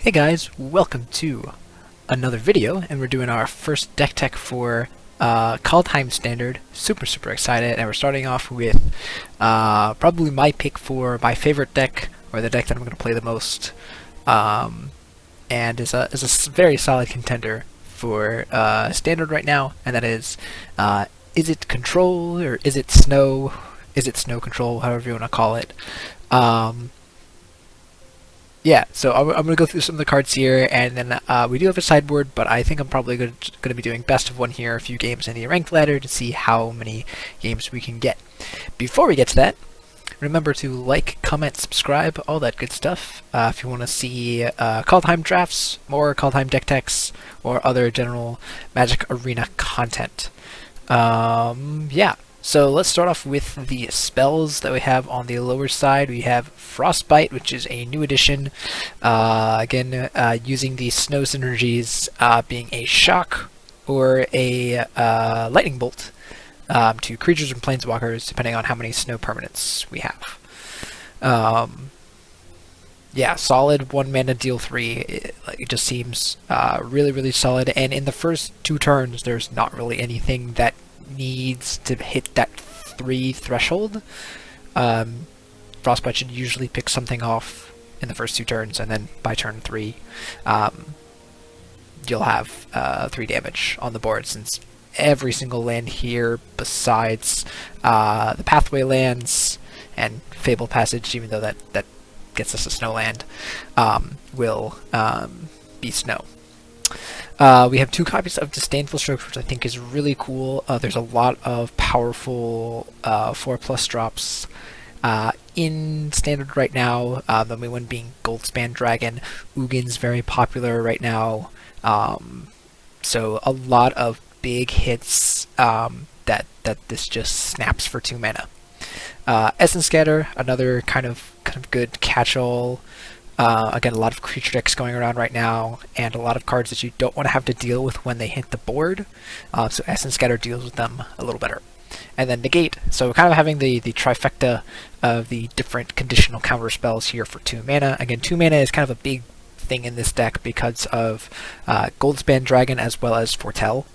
Hey guys, welcome to another video, and we're doing our first deck tech for Kaldheim Standard. Super excited, and we're starting off with probably my pick for my favorite deck, or the deck that I'm going to play the most, and is a very solid contender for Standard right now, and that is Izzet Control, or Izzet Snow, Izzet Snow Control, however you want to call it. Yeah, so I'm going to go through some of the cards here, and then we do have a sideboard, but I think I'm probably going to be doing best of one here, a few games in the ranked ladder to see how many games we can get. Before we get to that, remember to like, comment, subscribe, all that good stuff. If you want to see Kaldheim drafts, more Kaldheim deck techs, or other general Magic Arena content. Yeah. So let's start off with the spells that we have on the lower side. We have Frostbite, which is a new addition. Again, using the snow synergies, being a shock or a lightning bolt to creatures and planeswalkers, depending on how many snow permanents we have. Yeah, solid 1 mana deal 3. It just seems really solid. And in the first 2 turns, there's not really anything that needs to hit that 3 threshold. Frostbite should usually pick something off in the first 2 turns, and then by turn 3, you'll have 3 damage on the board, since every single land here, besides the Pathway lands and Fable Passage, even though that gets us a snow land, will be snow. We have 2 copies of Disdainful Strokes, which I think is really cool. There's a lot of powerful 4+ drops in Standard right now. The main one being Goldspan Dragon. Ugin's very popular right now. So a lot of big hits that this just snaps for 2 mana. Essence Scatter, another kind of good catch-all. Again, a lot of creature decks going around right now, and a lot of cards that you don't want to have to deal with when they hit the board. So Essence Scatter deals with them a little better. And then Negate, so kind of having the trifecta of the different conditional counter spells here for 2 mana. Again, 2 mana is kind of a big thing in this deck because of Goldspan Dragon as well as Foretell.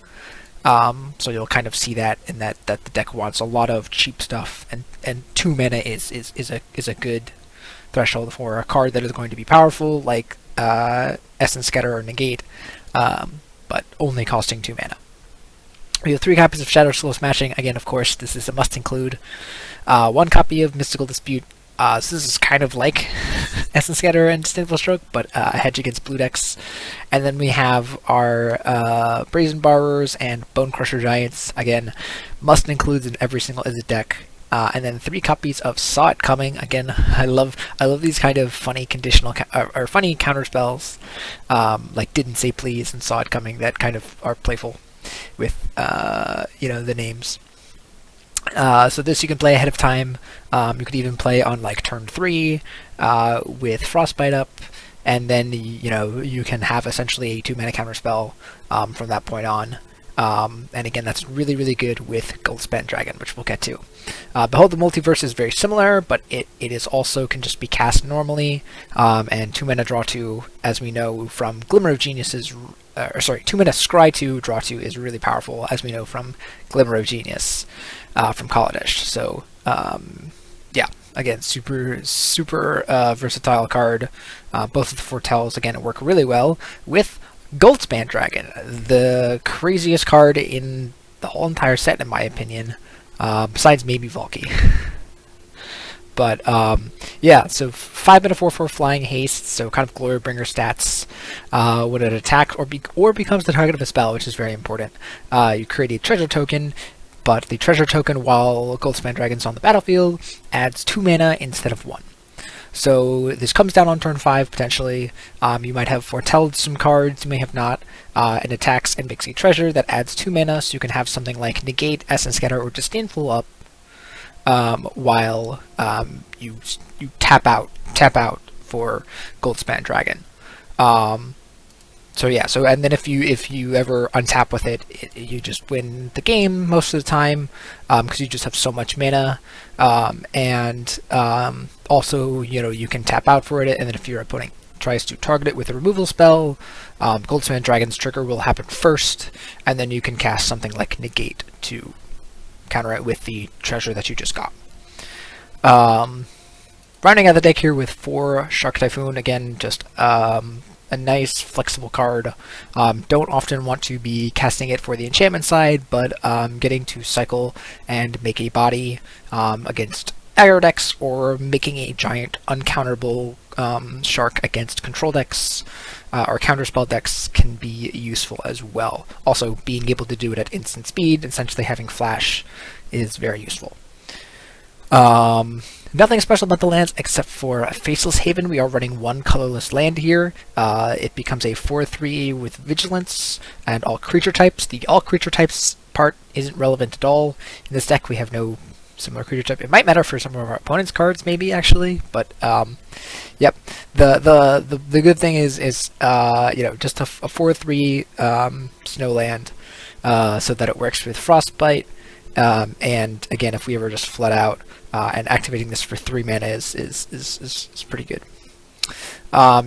So you'll kind of see that in that the deck wants a lot of cheap stuff, and 2 mana is a good threshold for a card that is going to be powerful, like Essence Scatter or Negate, but only costing 2 mana. We have 3 copies of Shadow Slow Smashing. Again, of course, this is a must include. 1 copy of Mystical Dispute. So this is kind of like Essence Scatter and Disdainful Stroke, but a hedge against blue decks. And then we have our Brazen Borrowers and Bone Crusher Giants. Again, must includes in every single Izzet deck. And then 3 copies of Saw It Coming. Again, I love these kind of funny conditional or funny counter spells, like Didn't Say Please and Saw It Coming, that kind of are playful with the names. So this you can play ahead of time. You could even play on like turn 3 with Frostbite up, and then you can have essentially a 2 mana counter spell from that point on. And again, that's really good with Goldspan Dragon, which we'll get to. Behold the Multiverse is very similar, but it is also can just be cast normally, and 2 mana draw 2, as we know from Glimmer of Genius is, 2 mana scry 2, draw 2 is really powerful, as we know from Glimmer of Genius from Kaladesh. So yeah, again, super versatile card. Both of the Foretells again work really well with Goldspan Dragon, the craziest card in the whole entire set, in my opinion, besides maybe Valky. But yeah, so 5 mana 4/4 flying haste, so kind of Glorybringer stats when it attacks or becomes the target of a spell, which is very important. You create a treasure token, but the treasure token, while Goldspan Dragon's on the battlefield, adds 2 mana instead of 1. So this comes down on turn 5, potentially. You might have foretelled some cards, you may have not, and attacks and makes a treasure that adds 2 mana, so you can have something like Negate, Essence Scatter, or Disdainful up, while you tap out for Goldspan Dragon. So yeah, and then if you ever untap with it, you just win the game most of the time, because you just have so much mana, and also you can tap out for it, and then if your opponent tries to target it with a removal spell, Goldspan Dragon's trigger will happen first, and then you can cast something like Negate to counter it with the treasure that you just got. Rounding out the deck here with 4 Shark Typhoon, again, just a nice flexible card. Don't often want to be casting it for the enchantment side, but getting to cycle and make a body against aggro decks, or making a giant uncounterable shark against control decks or counterspell decks can be useful as well. Also, being able to do it at instant speed, essentially having flash, is very useful. Nothing special about the lands except for Faceless Haven. We are running 1 colorless land here. It becomes a 4/3 with Vigilance and all creature types. The all creature types part isn't relevant at all. In this deck we have no similar creature type. It might matter for some of our opponent's cards, maybe, actually, but yep. The good thing is you know, just a 4/3 snow land, so that it works with Frostbite. And again, if we ever just flood out, and activating this for 3 mana is pretty good.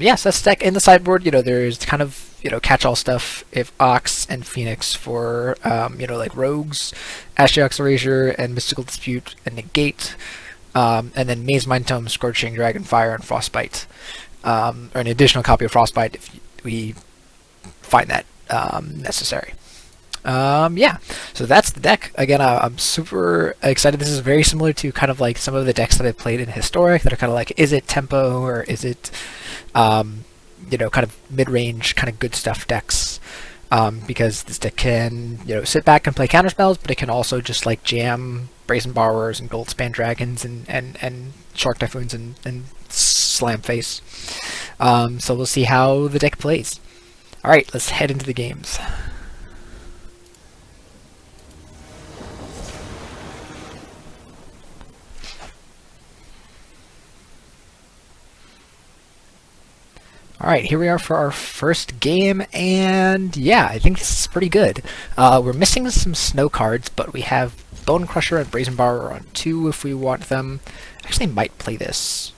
Yes, that's deck. In the sideboard, you know, there's kind of, you know, catch-all stuff. If Ox and Phoenix for, you know, like rogues, Ashiok's Erasure and Mystical Dispute and Negate, and then Maze Mind Tome, Scorching Dragonfire, and Frostbite, or an additional copy of Frostbite if we find that necessary. Yeah, so that's the deck. Again, I'm super excited. This is very similar to kind of like some of the decks that I've played in Historic that are kind of like, is it tempo or is it, you know, kind of mid-range, kind of good stuff decks, because this deck can, you know, sit back and play counterspells, but it can also just like jam Brazen Borrowers and Goldspan Dragons and Shark Typhoons and slam face. So we'll see how the deck plays. Alright, let's head into the games. Alright, here we are for our first game, and yeah, I think this is pretty good. We're missing some snow cards, but we have Bone Crusher and Brazen Borrower on 2 if we want them. Actually, might play this.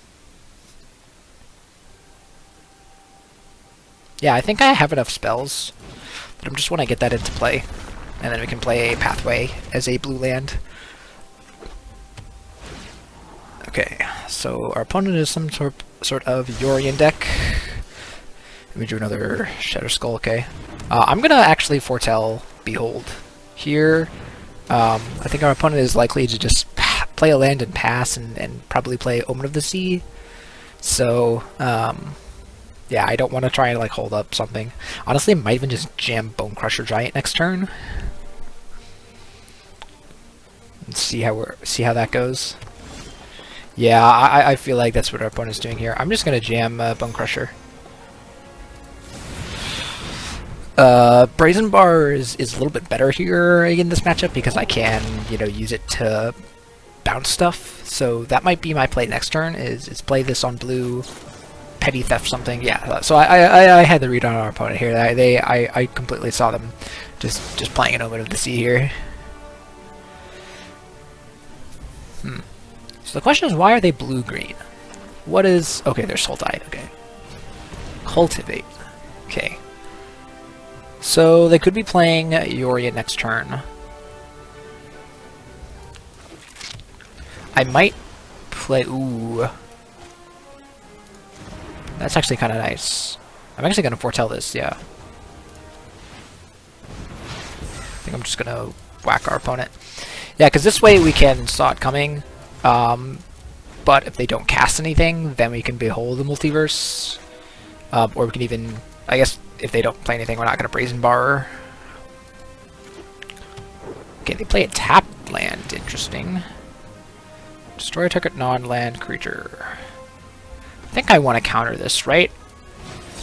Yeah, I think I have enough spells, but I just want to get that into play, and then we can play a Pathway as a blue land. Okay, so our opponent is some sort of Yorion deck. Let me do another Shadow Skull, okay. I'm gonna actually foretell Behold here. I think our opponent is likely to just play a land and pass, and probably play Omen of the Sea. So, yeah, I don't want to try and like hold up something. Honestly, I might even just jam Bone Crusher Giant next turn. And see how that goes. Yeah, I feel like that's what our opponent's doing here. I'm just gonna jam Bone Crusher. Brazen Bar is a little bit better here in this matchup because I can, you know, use it to bounce stuff. So that might be my play next turn, is play this on blue, Petty Theft something. Yeah, so I had the read on our opponent here. I completely saw them just playing an Omen of the Sea here. So the question is, why are they blue-green? What is... Okay, they're Sultai. Okay. Cultivate. Okay. So they could be playing Yorion next turn. I might play... Ooh. That's actually kind of nice. I'm actually going to foretell this, yeah. I think I'm just going to whack our opponent. Yeah, because this way we can saw it coming. But if they don't cast anything, then we can Behold the Multiverse. Or we can even... I guess if they don't play anything, we're not going to Brazen Bar. Okay, they play a tapped land. Interesting. Destroy a target non-land creature. I think I want to counter this, right?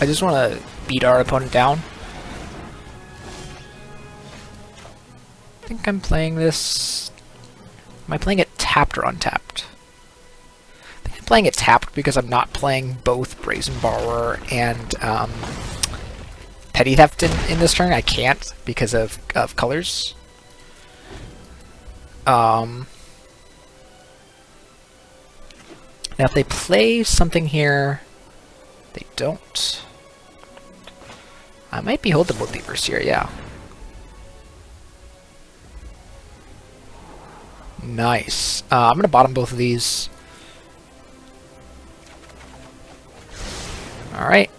I just want to beat our opponent down. I think I'm playing this... Am I playing it tapped or untapped? I think I'm playing it tapped because I'm not playing both Brazen Borrower and Petty Theft in this turn. I can't because of colors. Now if they play something here... They don't. I might be holding both levers here, yeah. Nice. I'm gonna bottom both of these. Alright.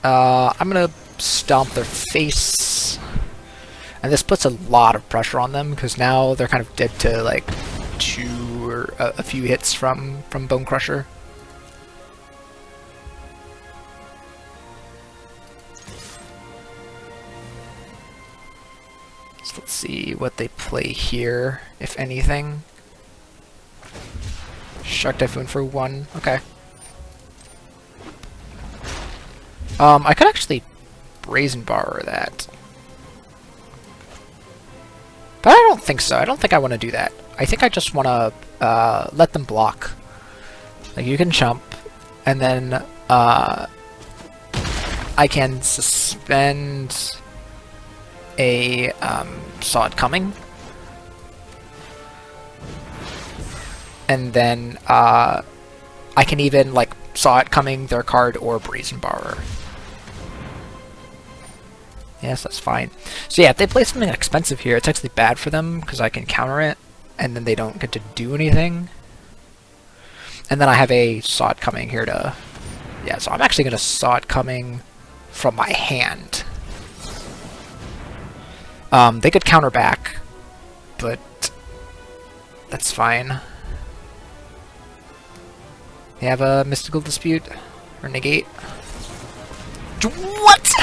I'm gonna stomp their face. And this puts a lot of pressure on them, because now they're kind of dead to like 2 or a few hits from Bone Crusher. So let's see what they play here, if anything. Shark Typhoon for 1, okay. I could actually Brazen Borrower that. But I don't think so. I don't think I want to do that. I think I just want to let them block. Like, you can jump, and then I can suspend a Saw It Coming. And then I can even, like, Saw It Coming their card or Brazen Borrower. Yes, that's fine. So yeah, if they play something expensive here, it's actually bad for them, because I can counter it, and then they don't get to do anything. And then I have a Saw It Coming here to... Yeah, so I'm actually going to Saw It Coming from my hand. They could counter back, but that's fine. They have a Mystical Dispute, or Negate. What?!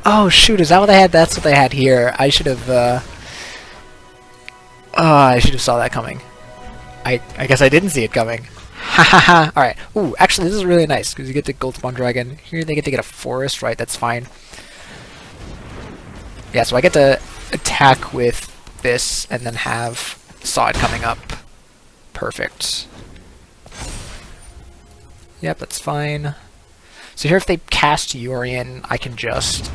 Oh shoot, is that what they had? That's what they had here. I should have, I should have saw that coming. I guess I didn't see it coming. Ha ha ha! Alright. Ooh, actually this is really nice, because you get the Gold Spawn Dragon. Here they get to get a Forest, right? That's fine. Yeah, so I get to attack with this, and then have Saw It Coming up. Perfect. Yep, that's fine. So here if they cast Yorion, I can just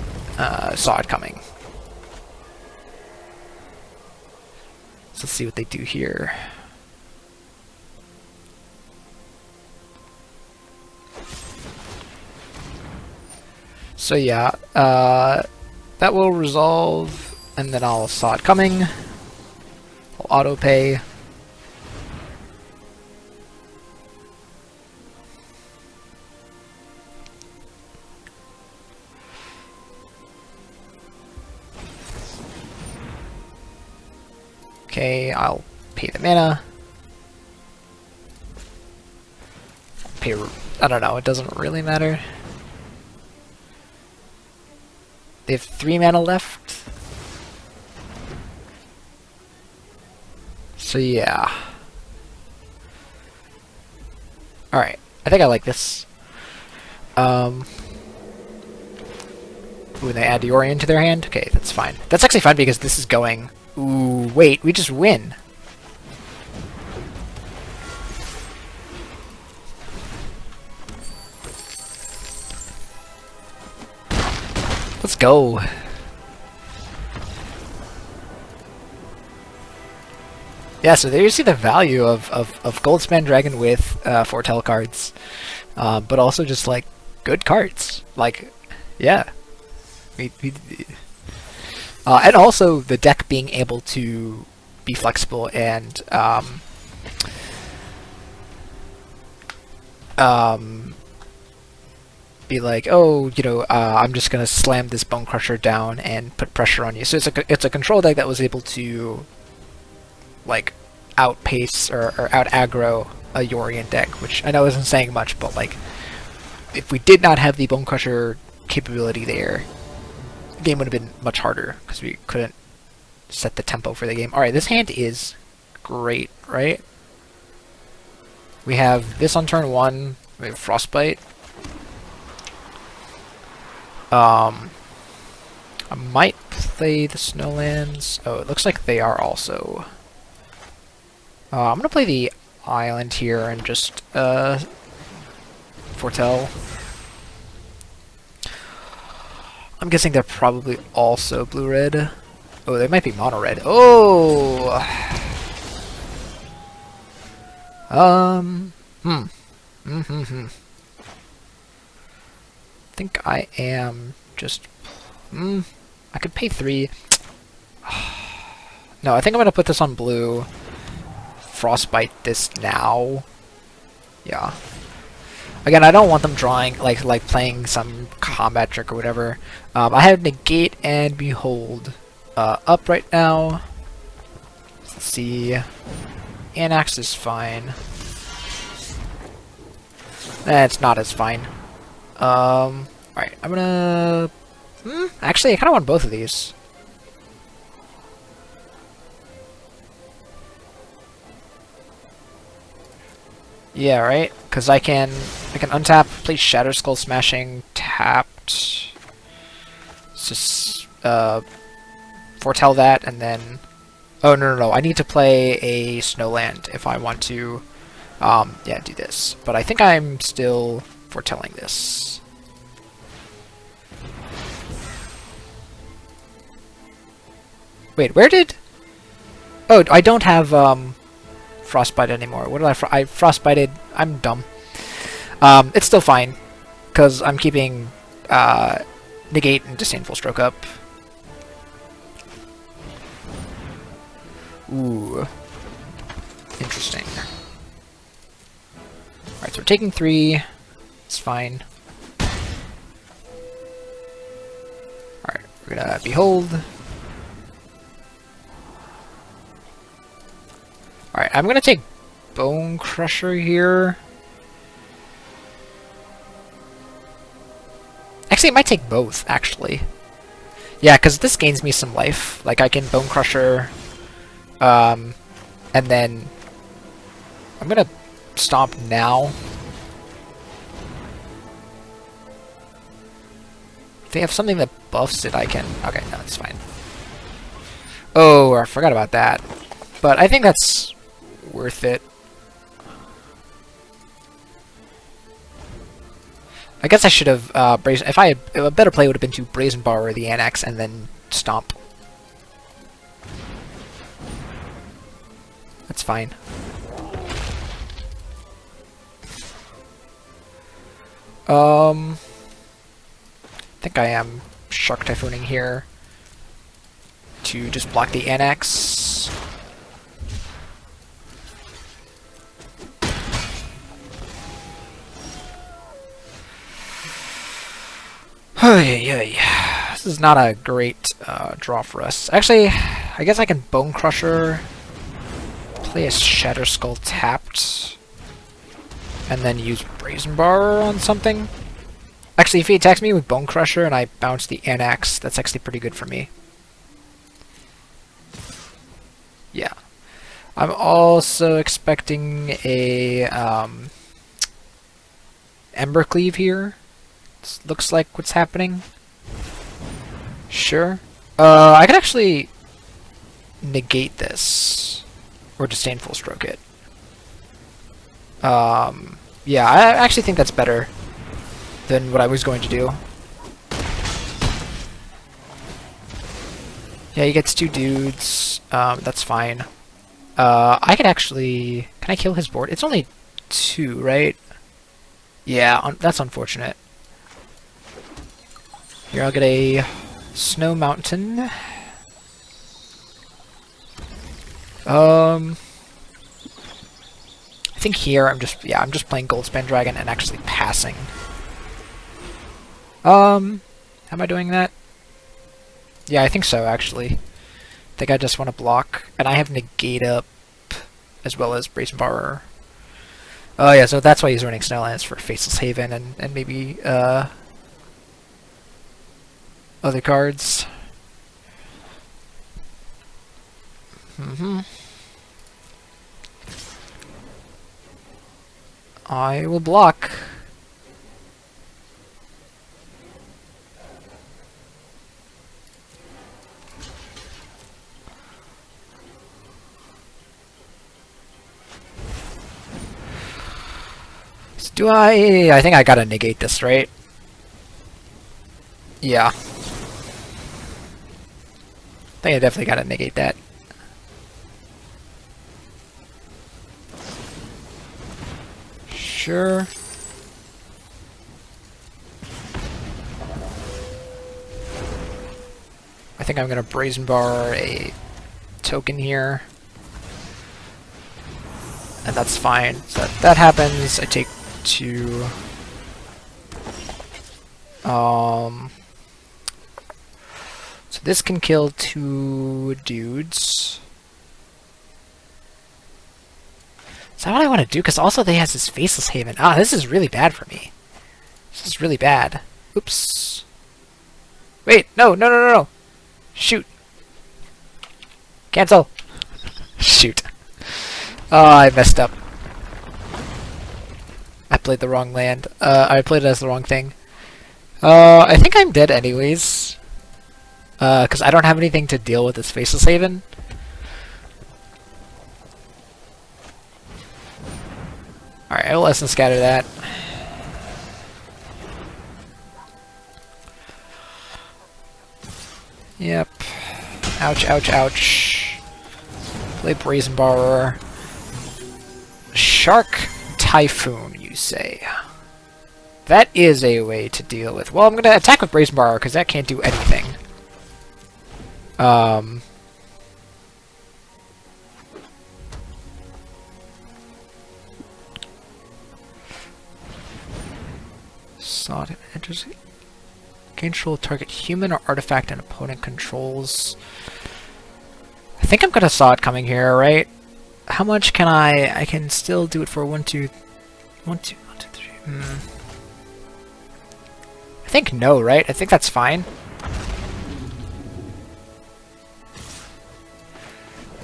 Saw It Coming. So let's see what they do here. So yeah, that will resolve, and then I'll Saw It Coming. I'll auto pay. Okay, I'll pay the mana. Pay, I don't know, it doesn't really matter. They have 3 mana left. So yeah. Alright, I think I like this. Ooh, they add the Orient to their hand? Okay, that's fine. That's actually fine because this is going... Ooh, wait, we just win. Let's go. Yeah, so there you see the value of Goldspan Dragon with Foretell cards. But also just, like, good cards. Like, yeah. And also the deck being able to be flexible and be like, oh, you know, I'm just gonna slam this Bone Crusher down and put pressure on you. So it's a control deck that was able to like outpace or out aggro a Yorion deck, which I know isn't saying much, but like if we did not have the Bone Crusher capability there, the game would have been much harder because we couldn't set the tempo for the game. Alright, this hand is great, right? We have this on turn 1, we have Frostbite. I might play the Snowlands. Oh, it looks like they are also. I'm gonna play the Island here and just foretell. I'm guessing they're probably also blue-red. Oh, they might be mono-red. Oh! think I am just... I could pay 3. No, I think I'm going to put this on blue. Frostbite this now. Yeah. Again, I don't want them drawing, like playing some combat trick or whatever. I have Negate and Behold up right now. Let's see. Anax is fine. It's not as fine. Alright, I'm gonna... actually, I kind of want both of these. Yeah, right? Because I can untap, play Shatter Skull Smashing, tapped. Just foretell that, and then... Oh, no. I need to play a Snowland if I want to, yeah, do this. But I think I'm still foretelling this. Wait, where did... Oh, I don't have, Frostbite anymore. What did I frostbited? I'm dumb. It's still fine, because I'm keeping, Negate and Disdainful Stroke up. Ooh. Interesting. Alright, so we're taking 3. It's fine. Alright, we're gonna Behold. Alright, I'm gonna take Bone Crusher here. Actually, it might take both, actually. Yeah, because this gains me some life. Like, I can Bone Crusher... and then I'm gonna stomp now. If they have something that buffs it, I can... Okay, no, it's fine. Oh, I forgot about that. But I think that's worth it. I guess I should have brazen... If I had... A better play would have been to Brazen Bar the Annex and then stomp. That's fine. I think I am Shark Typhooning here to just block the Annex. This is not a great draw for us. Actually, I guess I can Bone Crusher, play a Shatter Skull tapped, and then use Brazen Bar on something. Actually, if he attacks me with Bone Crusher and I bounce the Annex, that's actually pretty good for me. Yeah. I'm also expecting a Embercleave here. This looks like what's happening. Sure. I could actually negate this. Or Disdainful Stroke it. Yeah, I actually think that's better than what I was going to do. Yeah, he gets 2 dudes. That's fine. I could actually... Can I kill his board? It's only 2, right? Yeah, that's unfortunate. Here, I'll get a Snow Mountain. I think here I'm just playing Goldspan Dragon and actually passing. How am I doing that? Yeah, I think so, actually. I think I just want to block, and I have Negate up, as well as Brazen Bar. Oh yeah, so that's why he's running Snowlands for Faceless Haven and maybe other cards. I will block. So do I think I gotta negate this, right? Yeah. I think I definitely gotta negate that. Sure. I think I'm gonna Brazen Bar a token here. And that's fine. So that happens. I take 2. So this can kill 2 dudes. Is that what I want to do? Because also they has this Faceless Haven. Ah, this is really bad for me. This is really bad. Oops. Wait, no. Shoot. Cancel. Shoot. Oh, I messed up. I played the wrong land. I played it as the wrong thing. I think I'm dead anyways. Because I don't have anything to deal with this Faceless Haven. Alright, I will Essence Scatter that. Yep. Ouch, ouch, ouch. Play Brazen Borrower. Shark Typhoon, you say? That is a way to deal with... Well, I'm going to attack with Brazen Borrower, because that can't do anything. Sod enters... Control target human or artifact an opponent controls. I think I'm gonna saw it coming here, right? How much can I can still do it for 1, 2, 1, 2, 1, 2, 3. I think no, right? I think that's fine.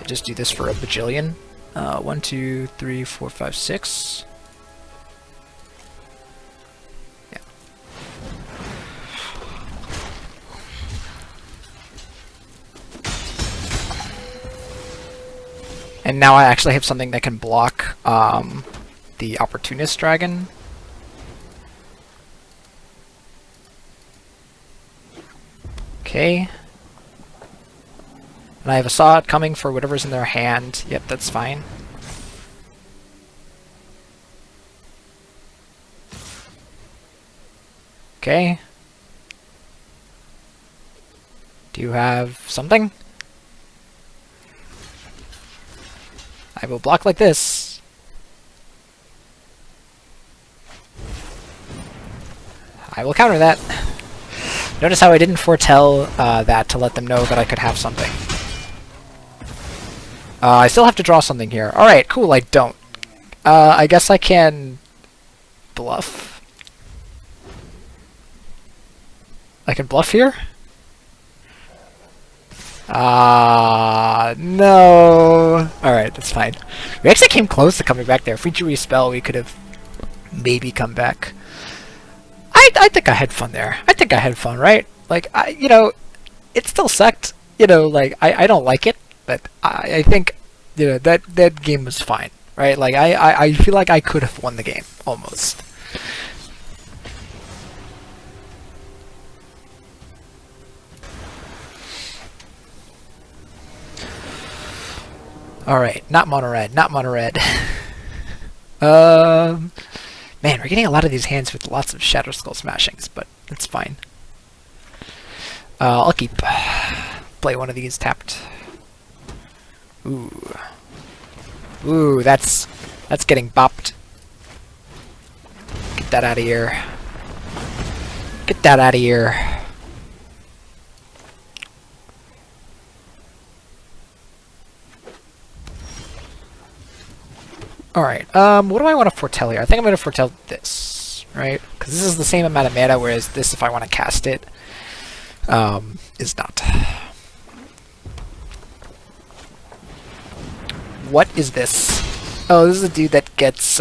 I just do this for a bajillion. 1, 2, 3, 4, 5, 6. And now I actually have something that can block the Opportunist Dragon. Okay. And I have a Sod coming for whatever's in their hand. Yep, that's fine. Okay. Do you have something? I will block like this. I will counter that. Notice how I didn't foretell that to let them know that I could have something. I still have to draw something here. Alright, cool, I don't. I guess I can bluff. I can bluff here? No. Alright, that's fine. We actually came close to coming back there. If we drew a spell, we could have maybe come back. I think I had fun there. I think I had fun, right? Like, you know, it still sucked. You know, like, I don't like it, but I think, you know, that game was fine, right? Like, I feel like I could have won the game, almost. Alright, not mono red, not mono red. Man, we're getting a lot of these hands with lots of Shadow Skull smashings, but it's fine. I'll keep play one of these tapped. Ooh. Ooh, that's getting bopped. Get that out of here. Get that out of here. Alright, what do I want to foretell here? I think I'm going to foretell this, right? Because this is the same amount of mana, whereas this, if I want to cast it, is not. What is this? Oh, this is a dude that gets,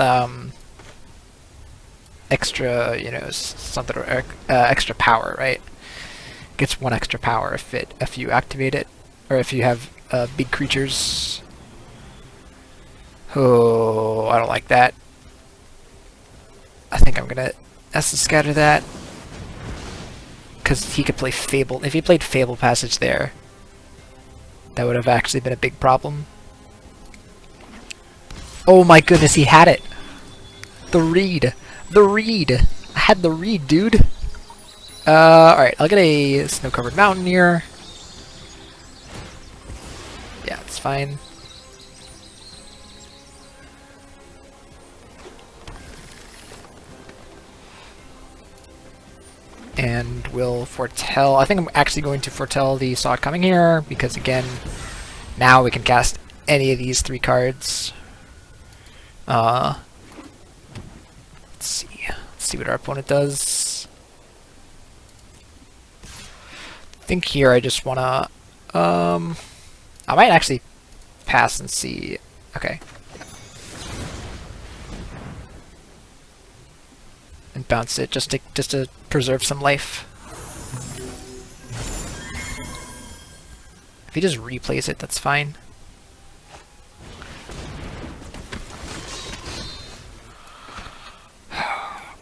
extra, you know, something, extra power, right? Gets 1 extra power if you activate it, or if you have, big creatures. Oh, I don't like that. I think I'm gonna Essence Scatter that. Because he could play Fable. If he played Fable Passage there, that would have actually been a big problem. Oh my goodness, he had it! The read! The read! I had the read, dude! Alright, I'll get a Snow-Covered Mountain here. That's fine. And we'll foretell. I think I'm actually going to foretell the Sod coming here because, again, now we can cast any of these 3 cards. Let's see. Let's see what our opponent does. I think here I just wanna. I might actually pass and see. Okay. And bounce it just to preserve some life. If he just replays it, that's fine.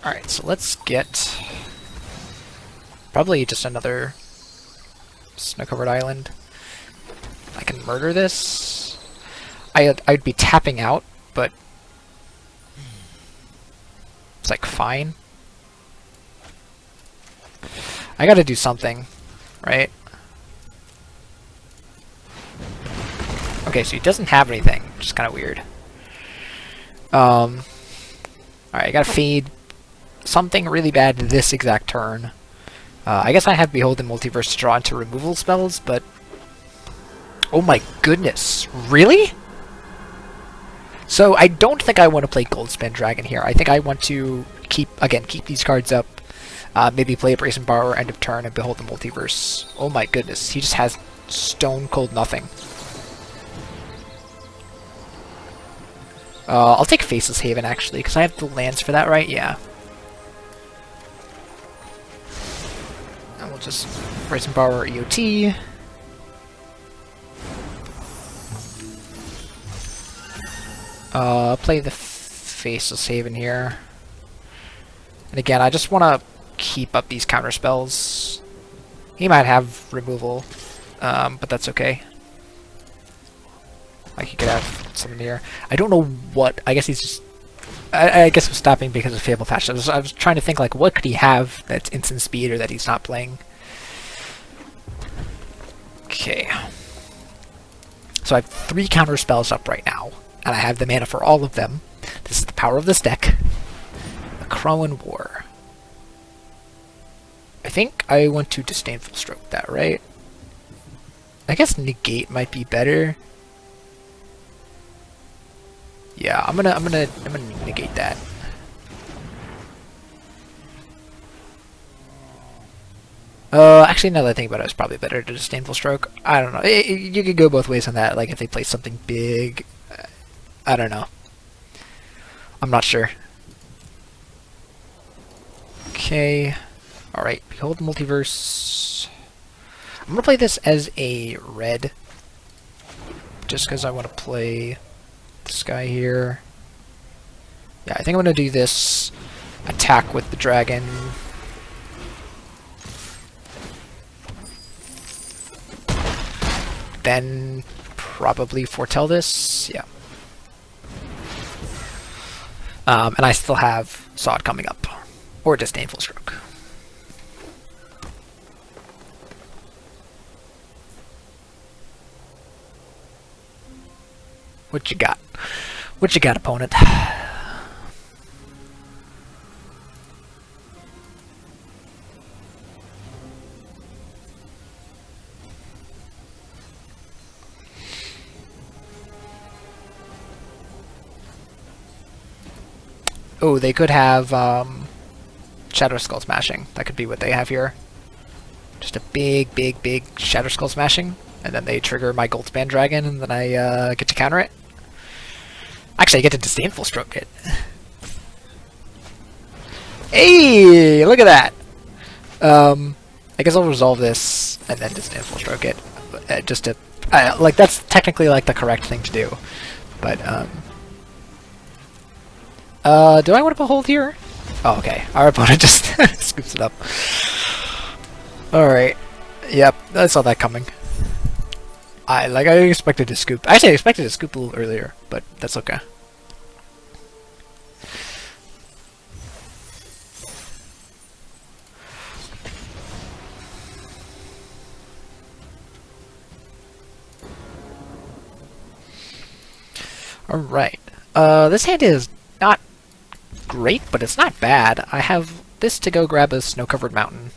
Alright, so let's get probably just another snow-covered island. I can murder this. I'd be tapping out, but it's like fine. I gotta do something, right? Okay, so he doesn't have anything, which is kind of weird. Alright, I gotta feed something really bad this exact turn. I guess I have Beholden Multiverse to draw into removal spells, but... Oh my goodness, really? So I don't think I want to play Goldspan Dragon here. I think I want to keep these cards up. Maybe play a Brazen Borrower end of turn and Behold the Multiverse. Oh my goodness, he just has stone cold nothing. I'll take Faceless Haven actually, because I have the lands for that, right? Yeah. And we'll just Brazen Borrower EOT. Play the Faceless Haven here. And again, I just want to keep up these counter spells. He might have removal, but that's okay. Like, he could have something here. I don't know what... I guess he's just... I guess I'm stopping because of Fable Patch. I was trying to think, like, what could he have that's instant speed or that he's not playing? Okay. So I have 3 counter spells up right now. And I have the mana for all of them. This is the power of this deck. The Crowan War. I think I want to Disdainful Stroke that, right? I guess Negate might be better. Yeah, I'm gonna negate that. Actually, now that I think about it, it's probably better to Disdainful Stroke. I don't know. You could go both ways on that. Like, if they play something big... I don't know. I'm not sure. Okay. Alright, Behold the Multiverse. I'm gonna play this as a red. Just because I want to play this guy here. Yeah, I think I'm gonna do this. Attack with the dragon. Then probably foretell this. Yeah. And I still have Sod coming up. Or Disdainful Stroke. What you got? What you got, opponent? Oh, they could have Shadow Skull Smashing. That could be what they have here. Just a big Shadow Skull Smashing, and then they trigger my Goldspan Dragon, and then I get to counter it. Actually, I get to Disdainful Stroke it. Hey, look at that! I guess I'll resolve this, and then Disdainful Stroke it. Just to... like, that's technically, like, the correct thing to do. But, do I want to Behold here? Oh, okay. Our opponent just scoops it up. Alright. Yep, I saw that coming. I expected to scoop. Actually, I expected to scoop a little earlier, but that's okay. Alright. This hand is not great, but it's not bad. I have this to go grab a snow-covered mountain.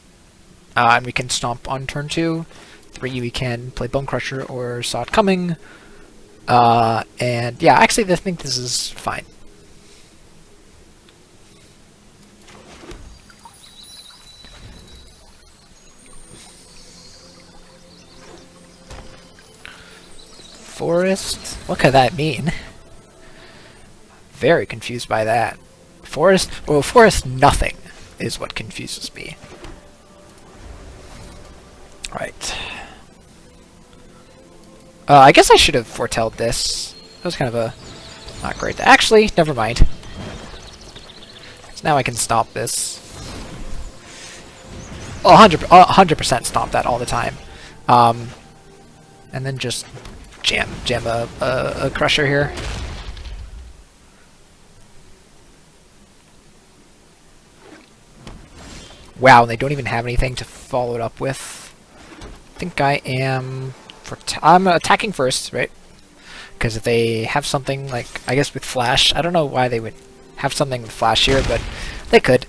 And we can stomp on turn 2. 3, we can play Bone Crusher or Saw It Coming. And yeah, actually I think this is fine. Forest? What could that mean? Very confused by that. Forest? Well, forest nothing is what confuses me. Right. I guess I should have foretelled this. That was kind of a not great. Actually, never mind. So now I can stop this. 100% stop that all the time. And then just jam a crusher here. Wow, and they don't even have anything to follow it up with. I think I am... I'm attacking first, right? Because if they have something like, I guess with Flash, I don't know why they would have something with Flash here, but they could.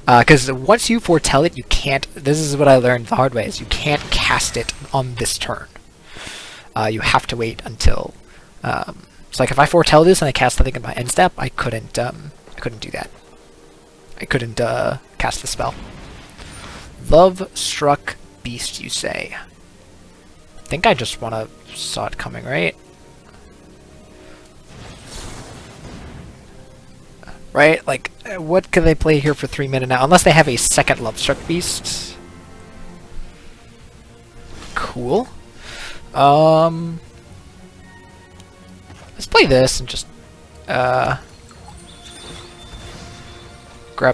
Because once you foretell it, you can't... This is what I learned the hard way, is you can't cast it on this turn. You have to wait until... it's like if I foretell this and I cast something in my end step, I couldn't do that. I couldn't cast the spell. Love Struck Beast, you say? I think I just want to Saw It Coming, right? Right? Like, what can they play here for 3 minutes now? Unless they have a second Love Struck Beast. Cool. Let's play this and just grab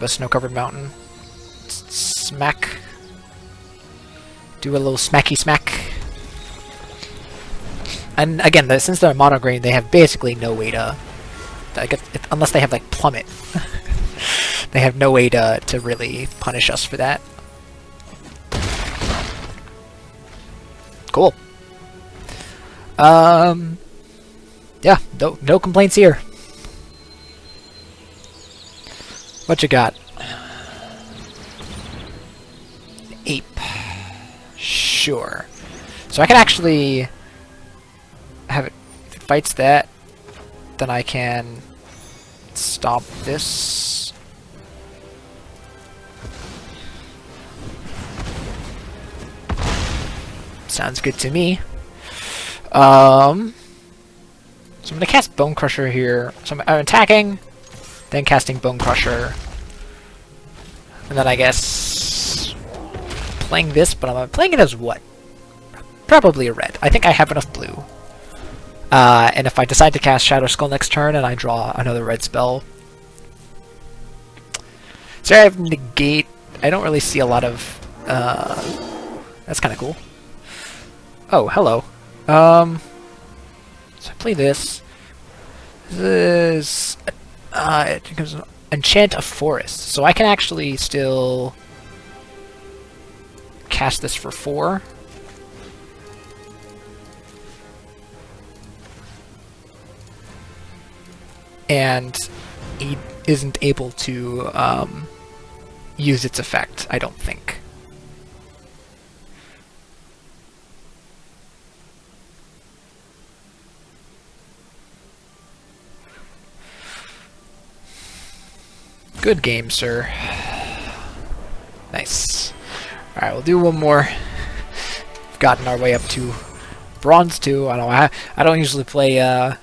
a snow-covered mountain. Smack. Do a little smacky smack. And again, since they're monogreen, they have basically no way to... unless they have like Plummet. They have no way to really punish us for that. Cool. Yeah, no complaints here. What you got? Ape. Sure. So I can actually have it, if it fights that, then I can stop this. Sounds good to me. So I'm gonna cast Bone Crusher here. So I'm attacking, then casting Bone Crusher, and then I guess playing this, but I'm playing it as what? Probably a red. I think I have enough blue. And if I decide to cast Shadow Skull next turn and I draw another red spell, so I have Negate. I don't really see a lot of... that's kind of cool. Oh, hello. So I play this. This it becomes Enchant a Forest. So I can actually still cast this for 4. And he isn't able to use its effect, I don't think. Good game, sir. Nice. Alright, we'll do one more. We've gotten our way up to Bronze 2. I don't usually play, I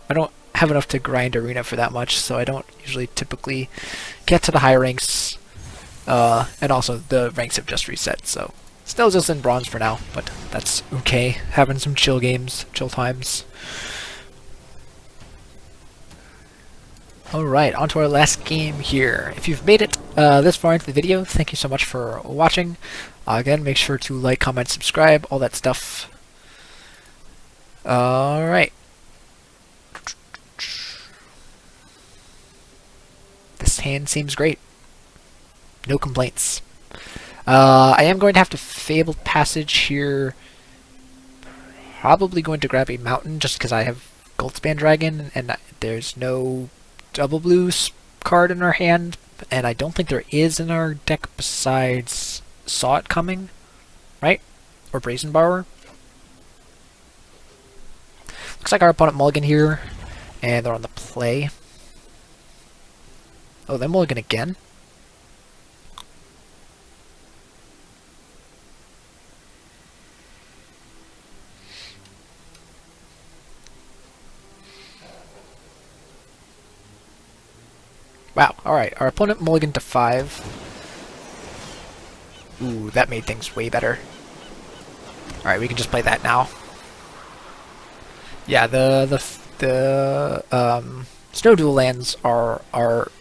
don't have enough to grind Arena for that much, so I don't usually typically get to the high ranks. And also, the ranks have just reset, so still just in Bronze for now, but that's okay. Having some chill games, chill times. Alright, on to our last game here. If you've made it this far into the video, thank you so much for watching. Again, make sure to like, comment, subscribe, all that stuff. Alright. This hand seems great. No complaints. I am going to have to Fabled Passage here. Probably going to grab a mountain just because I have Goldspan Dragon, and there's no double blue card in our hand, and I don't think there is in our deck besides Saw It Coming, right? Or Brazen Borrower. Looks like our opponent mulligan here, and they're on the play. Oh, they mulligan again? Wow, alright, our opponent mulliganed to 5. Ooh, that made things way better. Alright, we can just play that now. Yeah, the Snow Dual lands are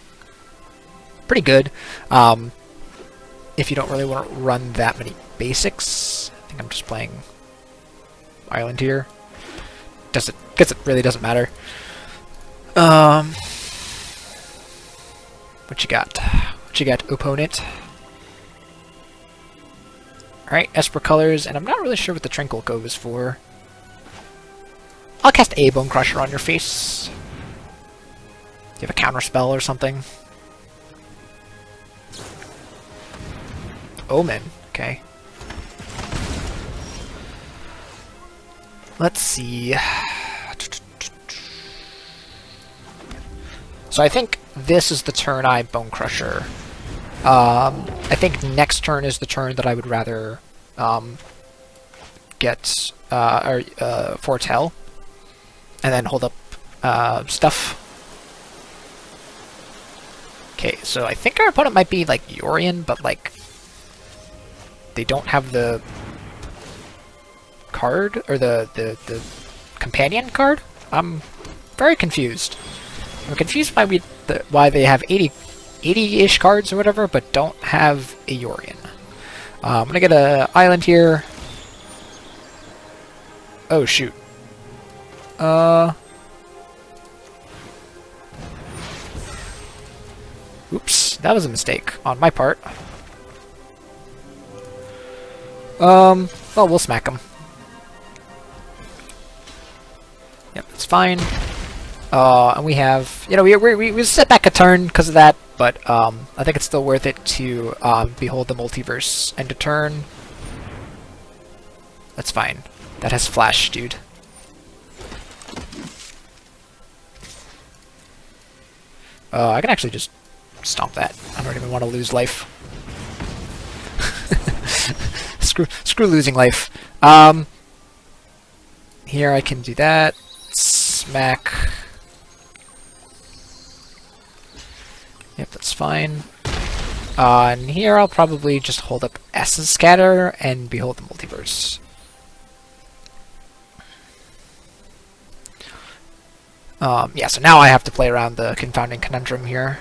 pretty good. If you don't really want to run that many basics. I think I'm just playing Island here. Guess it really doesn't matter. What you got? What you got, opponent? Alright, Esper Colors, and I'm not really sure what the Tranquil Cove is for. I'll cast a Bone Crusher on your face. Do you have a counter spell or something? Omen, okay. Let's see. So I think this is the turn I Bone Crusher. I think next turn is the turn that I would rather get Foretell, and then hold up stuff. Okay, so I think our opponent might be like Yorion, but like they don't have the card or the companion card. I'm very confused. I'm confused why they have 80-ish cards or whatever, but don't have a Yorion. I'm gonna get an island here. Oh shoot. Oops, that was a mistake on my part. Well, we'll smack him. Yep, that's fine. And we have, you know, we set back a turn because of that, but I think it's still worth it to behold the multiverse end a turn. That's fine. That has flash, dude. I can actually just stomp that. I don't even want to lose life. Screw losing life. Here I can do that. Smack. Yep, that's fine. And here I'll probably just hold up Essence Scatter and behold the multiverse. Yeah, so now I have to play around the Confounding Conundrum here.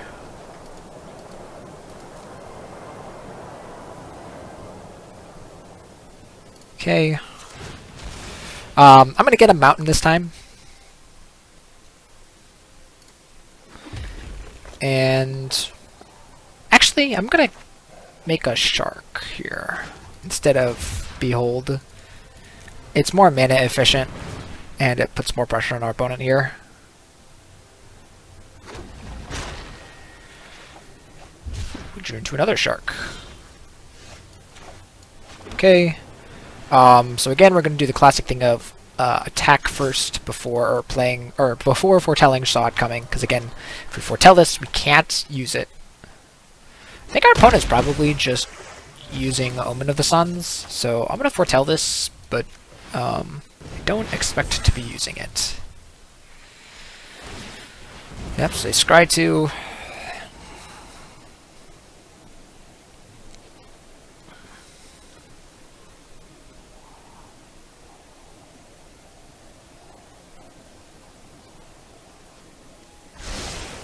Okay. I'm gonna get a mountain this time. And actually, I'm gonna make a shark here instead of behold. It's more mana efficient, and it puts more pressure on our opponent here. We drew into another shark. Okay. So again, we're going to do the classic thing of attack first before foretelling Saw It Coming, because again, if we foretell this, we can't use it. I think our opponent's probably just using Omen of the Suns, so I'm going to foretell this, but I don't expect to be using it. Yep, so they scry 2.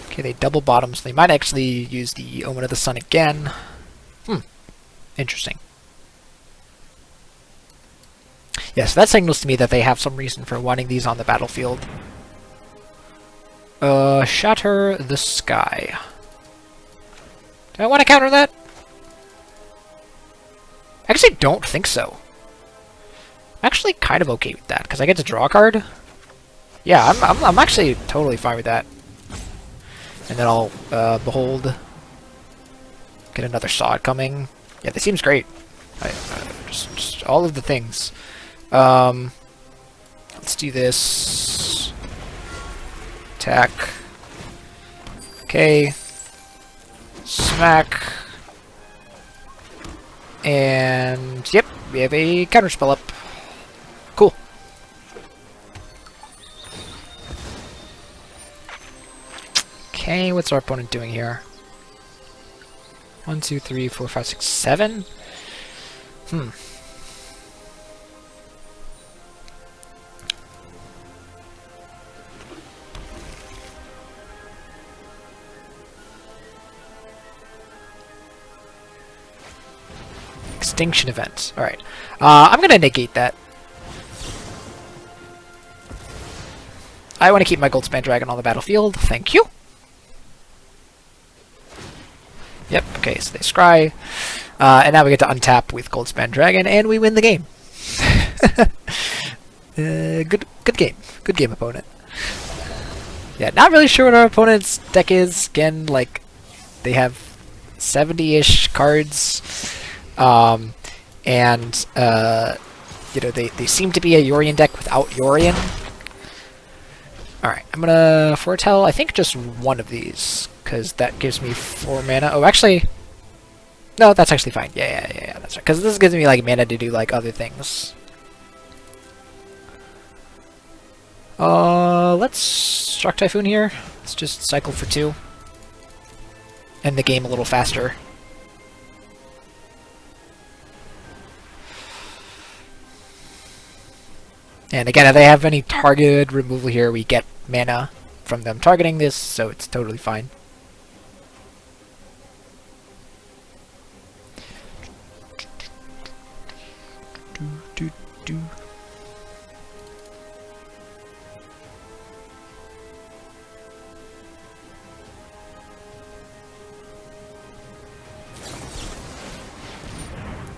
Okay, they double bottom, so they might actually use the Omen of the Sun again. Interesting. Yes, that signals to me that they have some reason for wanting these on the battlefield. Shatter the Sky. Do I want to counter that? I actually don't think so. I'm actually kind of okay with that, because I get to draw a card. Yeah, I'm actually totally fine with that. And then I'll behold, get another sod coming. Yeah, this seems great. Just all of the things. Let's do this. Attack. Okay. Smack. And yep, we have a counter spell up. Cool. Okay, what's our opponent doing here? 1, 2, 3, 4, 5, 6, 7. Extinction event. Alright. I'm gonna negate that. I want to keep my Goldspan Dragon on the battlefield. Thank you. Yep, okay, so they scry. And now we get to untap with Goldspan Dragon, and we win the game. Good game. Good game, opponent. Yeah, not really sure what our opponent's deck is. Again, like, they have 70-ish cards. And you know, they seem to be a Yorion deck without Yorion. Alright, I'm gonna foretell, I think, just one of these, because that gives me 4 mana. Oh, actually, no, that's actually fine. Yeah, that's right, because this gives me, like, mana to do, like, other things. Let's Struck Typhoon here. Let's just cycle for 2. End the game a little faster. And again, if they have any targeted removal here, we get mana from them targeting this, so it's totally fine.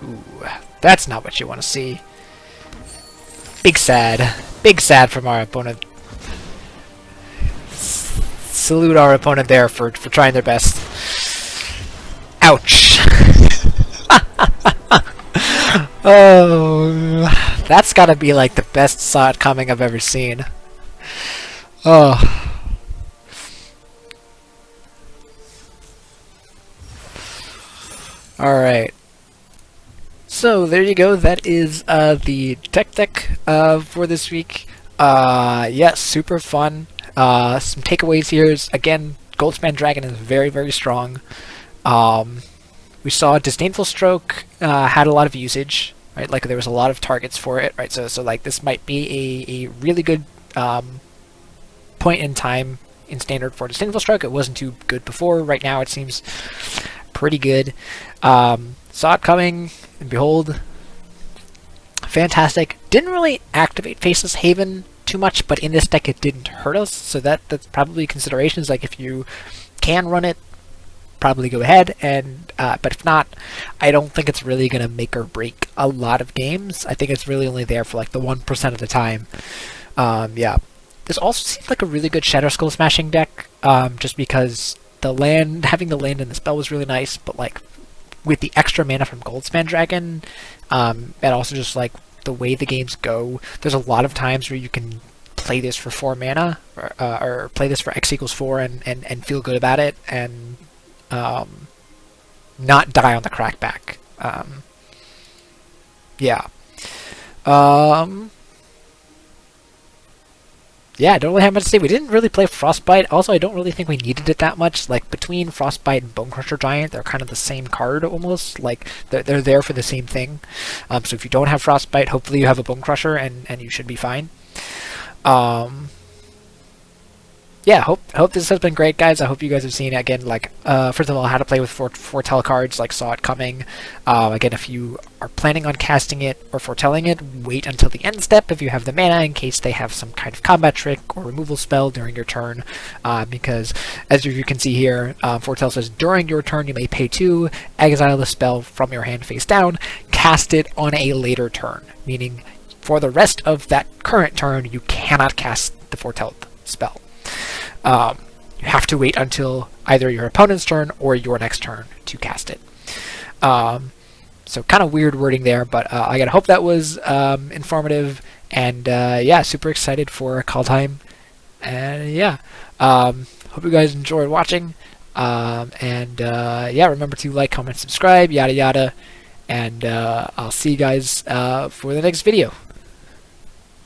Ooh, that's not what you want to see. Big sad from our opponent. Salute our opponent there for trying their best. Ouch. Oh, that's gotta be like the best sod coming I've ever seen. Oh. Alright. So there you go, that is the tech deck for this week. Yeah, super fun. Some takeaways here is, again, Goldspan Dragon is very, very strong. We saw Disdainful Stroke had a lot of usage, right? Like, there was a lot of targets for it, right? So like, this might be a really good point in time in Standard for Disdainful Stroke. It wasn't too good before. Right now, it seems pretty good. Saw it coming, and behold, fantastic. Didn't really activate Faceless Haven too much, but in this deck it didn't hurt us, so that's probably considerations. Like, if you can run it, probably go ahead, and but if not, I don't think it's really gonna make or break a lot of games. I think it's really only there for like the 1% of the time. Yeah, this also seems like a really good Shadow Skull Smashing deck, just because having the land and the spell was really nice, but like, with the extra mana from Goldspan Dragon, and also just like the way the games go, there's a lot of times where you can play this for 4 mana, or play this for X equals 4 and feel good about it, and not die on the crackback. Yeah. Yeah, I don't really have much to say. We didn't really play Frostbite. Also, I don't really think we needed it that much. Like, between Frostbite and Bonecrusher Giant, they're kind of the same card, almost. Like, they're there for the same thing. So if you don't have Frostbite, hopefully you have a Bonecrusher, and you should be fine. Yeah, hope this has been great, guys. I hope you guys have seen, again, like, first of all, how to play with foretell cards, like, saw it coming. Again, if you are planning on casting it or foretelling it, wait until the end step if you have the mana, in case they have some kind of combat trick or removal spell during your turn, because, as you can see here, foretell says, during your turn you may pay 2, exile the spell from your hand face down, cast it on a later turn, meaning for the rest of that current turn, you cannot cast the foretell spell. You have to wait until either your opponent's turn or your next turn to cast it. So kind of weird wording there, but I gotta hope that was informative, and yeah, super excited for Kaldheim, and yeah, hope you guys enjoyed watching, and yeah, remember to like, comment, subscribe, yada yada, and I'll see you guys for the next video.